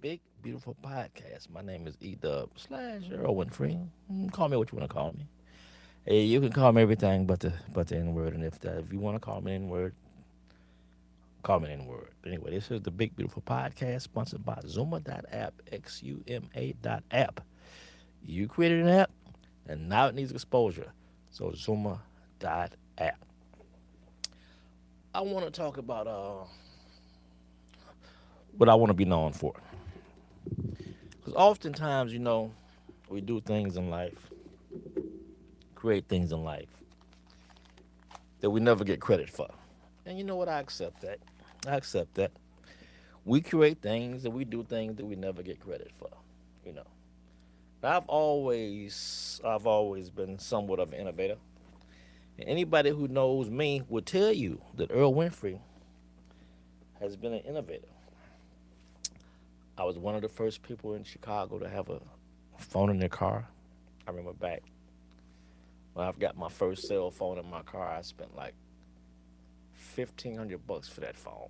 Big Beautiful Podcast. My name is E-Dub slash Earl Winfrey. Call me what you want to call me. Hey, you can call me everything but the N word, and if you want to call me N word, call me N word. Anyway, this is the Big Beautiful Podcast sponsored by Zuma.app, XUMA.app. You created an app, and now it needs exposure. So Zuma.app. I want to talk about what I want to be known for. Because oftentimes, we do things in life, create things in life that we never get credit for. And you know what? I accept that. I accept that. We create things and we do things that we never get credit for. You know. I've always been somewhat of an innovator. And anybody who knows me will tell you that Earl Winfrey has been an innovator. I was one of the first people in Chicago to have a phone in their car. I remember back when I've got my first cell phone in my car, I spent like $1,500 for that phone.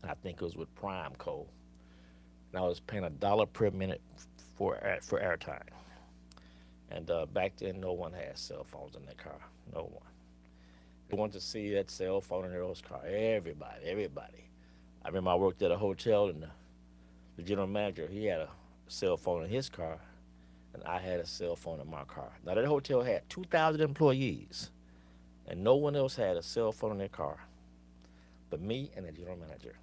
I think it was with Prime Code. And I was paying $1 per minute for airtime. And back then, no one had cell phones in their car. No one. They wanted to see that cell phone in their car. Everybody, everybody. I remember I worked at a hotel, and the general manager, he had a cell phone in his car, and I had a cell phone in my car. Now that hotel had 2,000 employees, and no one else had a cell phone in their car but me and the general manager.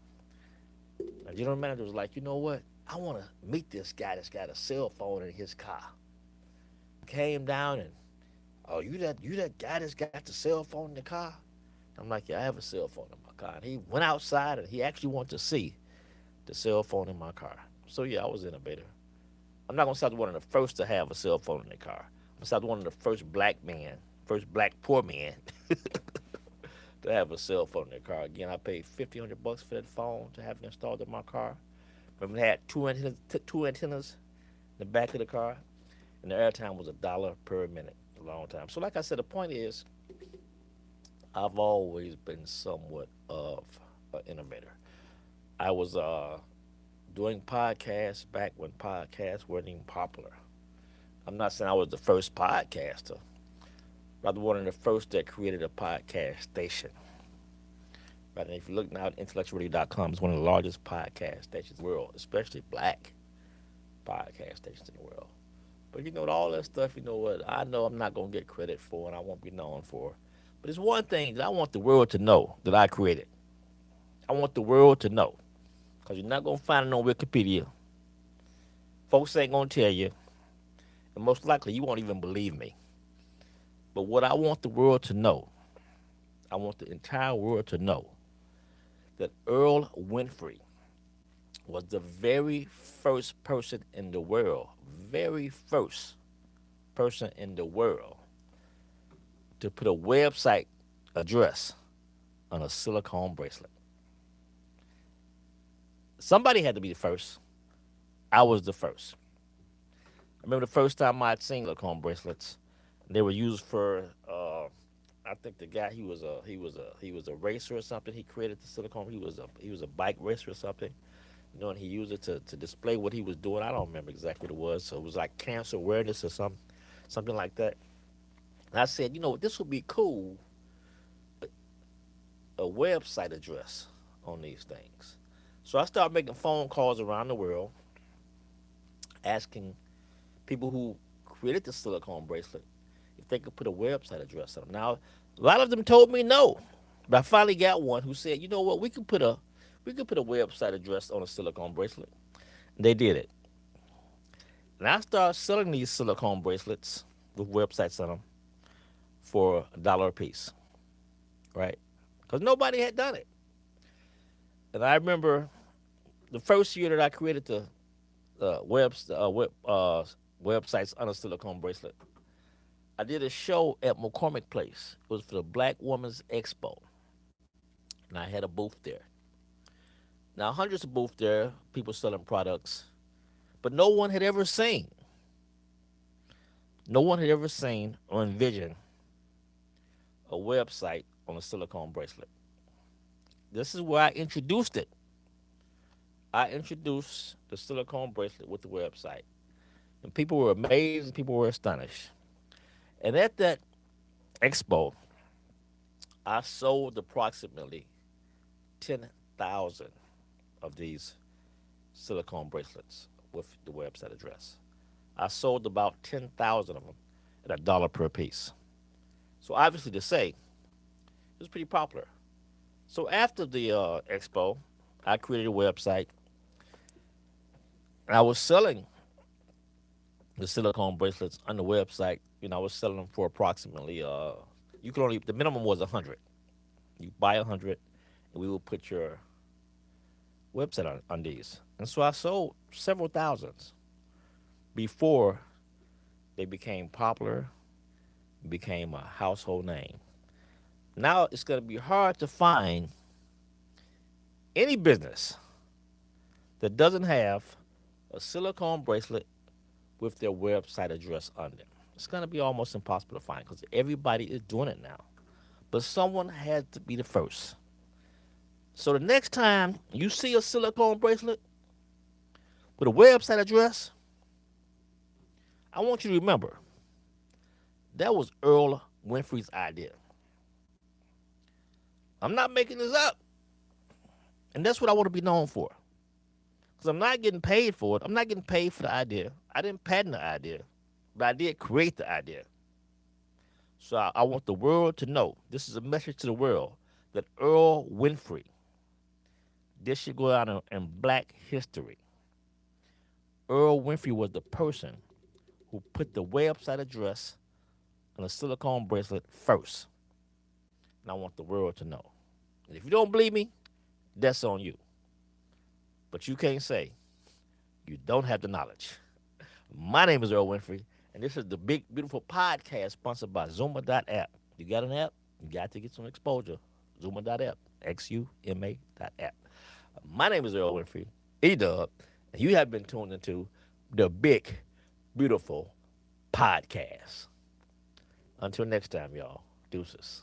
The general manager was like, you know what? I want to meet this guy that's got a cell phone in his car. Came down and, oh, you that guy that's got the cell phone in the car? I'm like, yeah, I have a cell phone in my car. And he went outside and he actually wanted to see the cell phone in my car. So yeah, I was innovative. I'm not gonna say I was one of the first to have a cell phone in their car. I'm gonna say I was one of the first black poor men to have a cell phone in their car. Again, I paid $1,500 for that phone to have it installed in my car. Remember, it had two antennas in the back of the car, and the airtime was $1 per minute. A long time. So, like I said, the point is, I've always been somewhat of an innovator. I was doing podcasts back when podcasts weren't even popular. I'm not saying I was the first podcaster, but I'm one of the first that created a podcast station. Right, and if you look now at intellectualradio.com, it's one of the largest podcast stations in the world, especially black podcast stations in the world. But all that stuff, you know what, I know I'm not going to get credit for and I won't be known for. But it's one thing that I want the world to know that I created. I want the world to know. Because you're not going to find it on Wikipedia. Folks ain't going to tell you. And most likely you won't even believe me. But what I want the world to know, I want the entire world to know that Earl Winfrey was the very first person in the world, very first person in the world to put a website address on a silicone bracelet. Somebody had to be the first. I was the first. I remember the first time I'd seen silicone bracelets. They were used for. I think the guy he was a racer or something. He created the silicone. He was a bike racer or something. And he used it to display what he was doing. I don't remember exactly what it was. So it was like cancer awareness or something like that. And I said, this would be cool. A website address on these things. So I started making phone calls around the world, asking people who created the silicone bracelet if they could put a website address on them. Now, a lot of them told me no, but I finally got one who said, you know what, we could put a website address on a silicone bracelet. And they did it. And I started selling these silicone bracelets with websites on them for $1 a piece, right? Because nobody had done it. And I remember the first year that I created the websites on a silicone bracelet, I did a show at McCormick Place. It was for the Black Women's Expo. And I had a booth there. Now, hundreds of booths there, people selling products, but no one had ever seen or envisioned a website on a silicone bracelet. This is where I introduced it. I introduced the silicone bracelet with the website. And people were amazed and people were astonished. And at that expo, I sold approximately 10,000 of these silicone bracelets with the website address. I sold about 10,000 of them at $1 per piece. So obviously to say, it was pretty popular. So after the expo, I created a website and I was selling the silicone bracelets on the website. I was selling them for approximately you could only the minimum was 100. You buy 100, and we will put your website on these. And so I sold several thousands before they became popular, became a household name. Now it's going to be hard to find any business that doesn't have a silicone bracelet with their website address on them. It's going to be almost impossible to find because everybody is doing it now. But someone had to be the first. So the next time you see a silicone bracelet with a website address, I want you to remember that was Earl Winfrey's idea. I'm not making this up. And that's what I want to be known for. Because I'm not getting paid for it. I'm not getting paid for the idea. I didn't patent the idea, but I did create the idea. So I want the world to know this is a message to the world that Earl Winfrey, this should go out in black history. Earl Winfrey was the person who put the website address on a silicone bracelet first. And I want the world to know. And if you don't believe me, that's on you. But you can't say you don't have the knowledge. My name is Earl Winfrey, and this is the Big Beautiful Podcast sponsored by Zuma.app. You got an app? You got to get some exposure. Zuma.app. XUMA.app. My name is Earl Winfrey, E-Dub, and you have been tuned into the Big Beautiful Podcast. Until next time, y'all. Deuces.